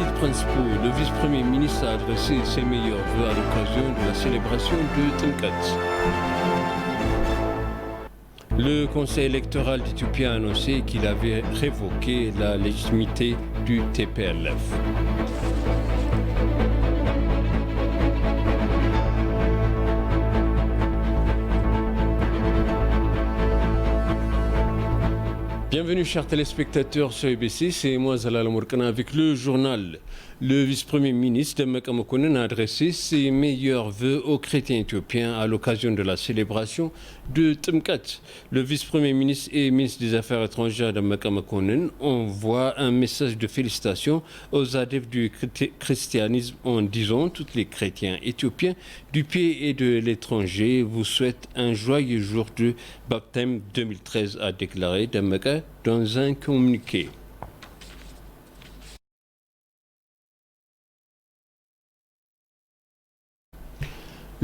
titres principaux, le vice-premier ministre a adressé ses meilleurs vœux à l'occasion de la célébration de Tımkat. Le Conseil électoral d'Éthiopie a annoncé qu'il avait révoqué la légitimité du TPLF. Bienvenue chers téléspectateurs sur EBC, c'est moi Zalal Mourkana avec le journal. Le vice-premier ministre Demeke Mekonnen a adressé ses meilleurs vœux aux chrétiens éthiopiens à l'occasion de la célébration de Tımkat. Le vice-premier ministre et ministre des Affaires étrangères Demeke Mekonnen envoie un message de félicitations aux adeptes du christianisme en disant toutes les chrétiens éthiopiens du pays et de l'étranger vous souhaitent un joyeux jour de baptême 2013, a déclaré Demeke dans un communiqué.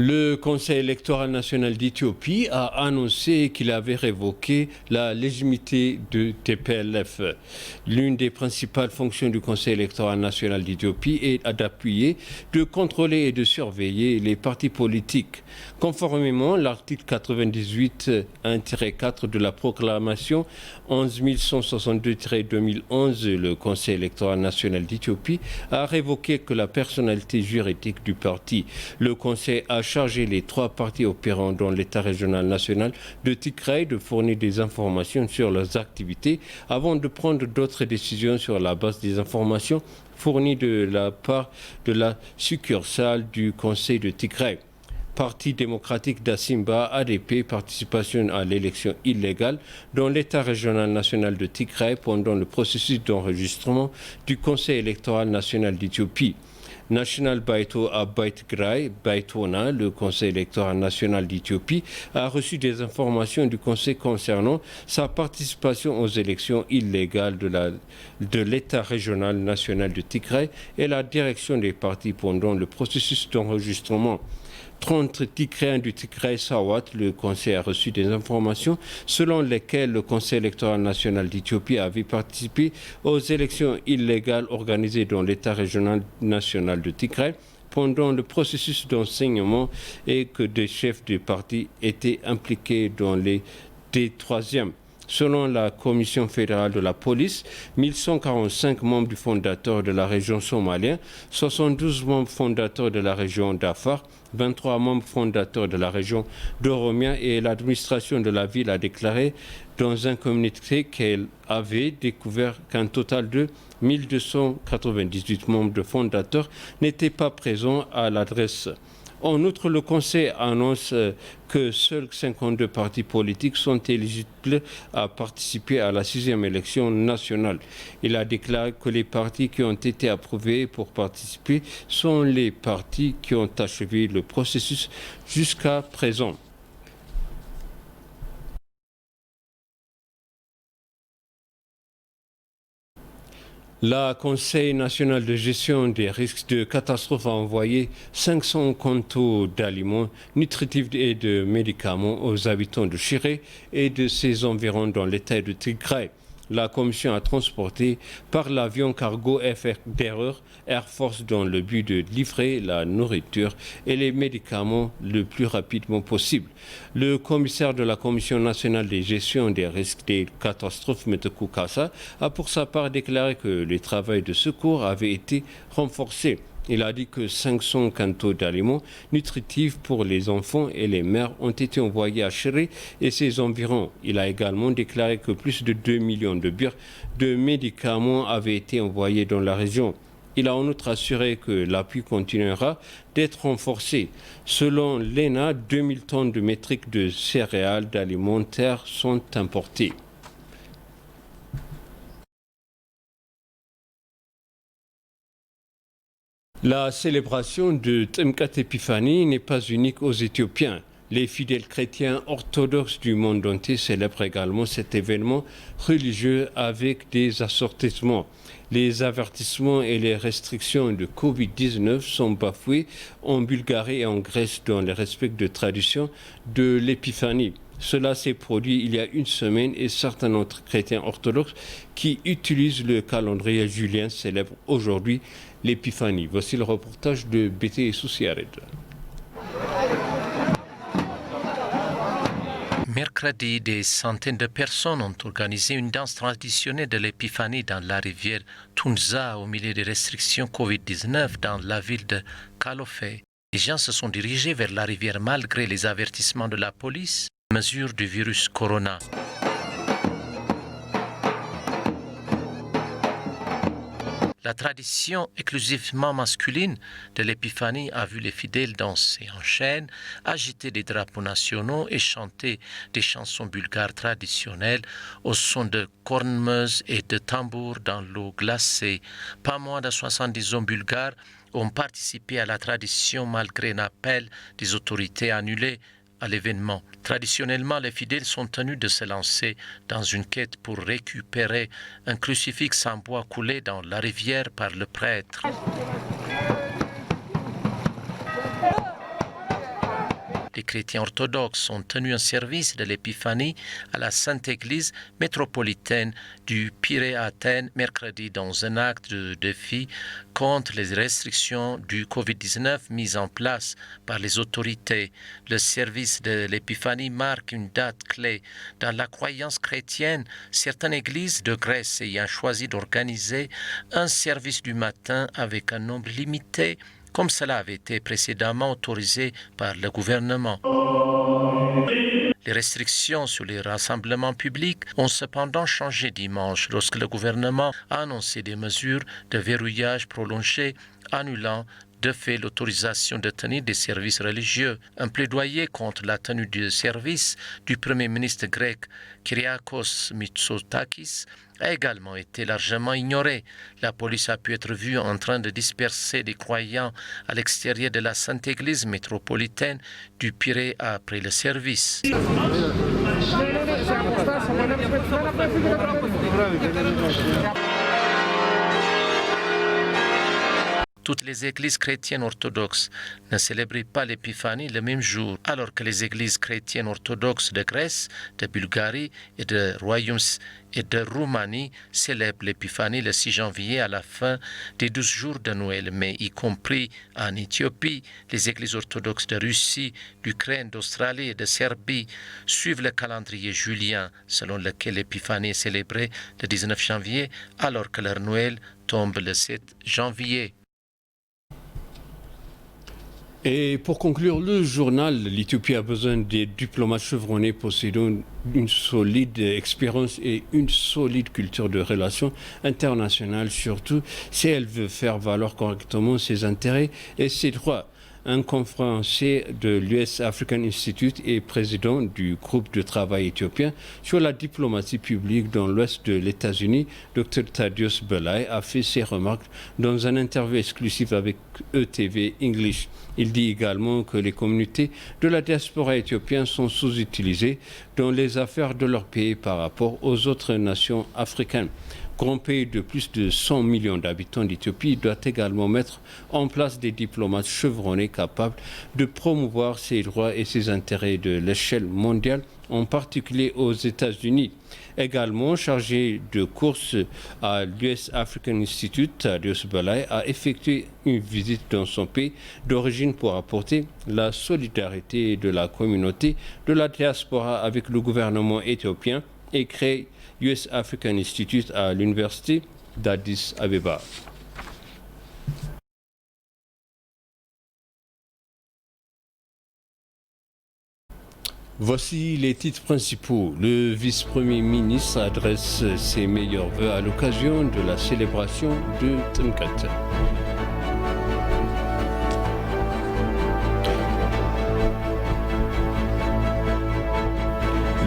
Le Conseil électoral national d'Éthiopie a annoncé qu'il avait révoqué la légitimité du TPLF. L'une des principales fonctions du Conseil électoral national d'Éthiopie est d'appuyer, de contrôler et de surveiller les partis politiques. Conformément à l'article 98-1-4 de la proclamation 11162-2011, le Conseil électoral national d'Éthiopie a révoqué que la personnalité juridique du parti. Le Conseil a chargé les trois partis opérant dans l'État régional national de Tigray de fournir des informations sur leurs activités avant de prendre d'autres décisions sur la base des informations fournies de la part de la succursale du Conseil de Tigray. Parti démocratique d'Asimba, ADP, participation à l'élection illégale dans l'État régional national de Tigray pendant le processus d'enregistrement du Conseil électoral national d'Éthiopie. National Baito Abay Tigray, Baitona, le Conseil électoral national d'Éthiopie, a reçu des informations du Conseil concernant sa participation aux élections illégales de l'État régional national de Tigray et la direction des partis pendant le processus d'enregistrement. 30 Tigrayens du Tigray Sawat, le Conseil a reçu des informations selon lesquelles le Conseil électoral national d'Éthiopie avait participé aux élections illégales organisées dans l'État régional national de Tigray pendant le processus d'enseignement et que des chefs de parti étaient impliqués dans les troisièmes. Selon la Commission fédérale de la police, 1145 membres du fondateur de la région somalienne, 72 membres fondateurs de la région d'Afar, 23 membres fondateurs de la région d'Oromia et l'administration de la ville a déclaré dans un communiqué qu'elle avait découvert qu'un total de 1298 membres de fondateurs n'étaient pas présents à l'adresse. En outre, le Conseil annonce que seuls 52 partis politiques sont éligibles à participer à la 6e élection nationale. Il a déclaré que les partis qui ont été approuvés pour participer sont les partis qui ont achevé le processus jusqu'à présent. Le Conseil national de gestion des risques de catastrophe a envoyé 500 conteneurs d'aliments nutritifs et de médicaments aux habitants de Shiré et de ses environs dans l'État de Tigray. La Commission a transporté par l'avion cargo FDR Air Force dans le but de livrer la nourriture et les médicaments le plus rapidement possible. Le commissaire de la Commission nationale de gestion des risques des catastrophes, Metekou Kassa, a pour sa part déclaré que le travail de secours avait été renforcé. Il a dit que 500 quintaux d'aliments nutritifs pour les enfants et les mères ont été envoyés à Shiré et ses environs. Il a également déclaré que plus de 2 millions de bures de médicaments avaient été envoyés dans la région. Il a en outre assuré que l'appui continuera d'être renforcé. Selon l'ENA, 2000 tonnes de métriques de céréales alimentaires sont importées. La célébration de Tımkat Épiphanie n'est pas unique aux Éthiopiens. Les fidèles chrétiens orthodoxes du monde entier célèbrent également cet événement religieux avec des assortissements. Les avertissements et les restrictions de Covid-19 sont bafoués en Bulgarie et en Grèce dans le respect de traditions de l'Épiphanie. Cela s'est produit il y a une semaine et certains autres chrétiens orthodoxes qui utilisent le calendrier julien célèbrent aujourd'hui l'Épiphanie. Voici le reportage de BT Souciared. Mercredi, des centaines de personnes ont organisé une danse traditionnelle de l'Épiphanie dans la rivière Tunza au milieu des restrictions Covid-19 dans la ville de Kalofé. Les gens se sont dirigés vers la rivière malgré les avertissements de la police, mesure du virus corona. La tradition exclusivement masculine de l'Épiphanie a vu les fidèles danser en chaîne, agiter des drapeaux nationaux et chanter des chansons bulgares traditionnelles au son de cornemuse et de tambours dans l'eau glacée. Pas moins de 70 hommes bulgares ont participé à la tradition malgré un appel des autorités annulé à l'événement. Traditionnellement, les fidèles sont tenus de se lancer dans une quête pour récupérer un crucifix en bois coulé dans la rivière par le prêtre. Les chrétiens orthodoxes ont tenu un service de l'Épiphanie à la Sainte Église métropolitaine du Pirée-Athènes mercredi dans un acte de défi contre les restrictions du Covid-19 mises en place par les autorités. Le service de l'Épiphanie marque une date clé. Dans la croyance chrétienne, certaines églises de Grèce ayant choisi d'organiser un service du matin avec un nombre limité, comme cela avait été précédemment autorisé par le gouvernement. Les restrictions sur les rassemblements publics ont cependant changé dimanche lorsque le gouvernement a annoncé des mesures de verrouillage prolongé, annulant de fait l'autorisation de tenir des services religieux. Un plaidoyer contre la tenue de service du Premier ministre grec Kyriakos Mitsotakis a également été largement ignoré. La police a pu être vue en train de disperser des croyants à l'extérieur de la Sainte Église métropolitaine du Pirée après le service. Toutes les églises chrétiennes orthodoxes ne célébraient pas l'Épiphanie le même jour, alors que les églises chrétiennes orthodoxes de Grèce, de Bulgarie et de Royaume et de Roumanie célèbrent l'Épiphanie le 6 janvier à la fin des 12 jours de Noël, mais y compris en Éthiopie, les églises orthodoxes de Russie, d'Ukraine, d'Australie et de Serbie suivent le calendrier julien, selon lequel l'Épiphanie est célébrée le 19 janvier, alors que leur Noël tombe le 7 janvier. Et pour conclure le journal, l'Éthiopie a besoin des diplomates chevronnés possédant une solide expérience et une solide culture de relations internationales, surtout si elle veut faire valoir correctement ses intérêts et ses droits. Un conférencier de l'US African Institute et président du groupe de travail éthiopien sur la diplomatie publique dans l'ouest de l'États-Unis, Dr Thaddeus Belay, a fait ses remarques dans un interview exclusive avec ETV English. Il dit également que les communautés de la diaspora éthiopienne sont sous-utilisées dans les affaires de leur pays par rapport aux autres nations africaines. Grand pays de plus de 100 millions d'habitants d'Éthiopie doit également mettre en place des diplomates chevronnés capables de promouvoir ses droits et ses intérêts de l'échelle mondiale, en particulier aux États-Unis. Également chargé de course à l'US African Institute, Thaddeus Belay a effectué une visite dans son pays d'origine pour apporter la solidarité de la communauté de la diaspora avec le gouvernement éthiopien et créer US African Institute à l'université d'Addis Abeba. Voici les titres principaux. Le vice-premier ministre adresse ses meilleurs vœux à l'occasion de la célébration de Tmkat.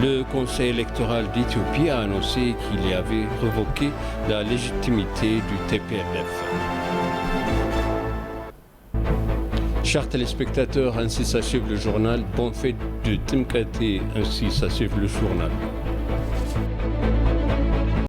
Le Conseil électoral d'Éthiopie a annoncé qu'il avait révoqué la légitimité du TPLF. Chers téléspectateurs, ainsi s'achève le journal. Bonne fête de Tmkat et ainsi s'achève le journal.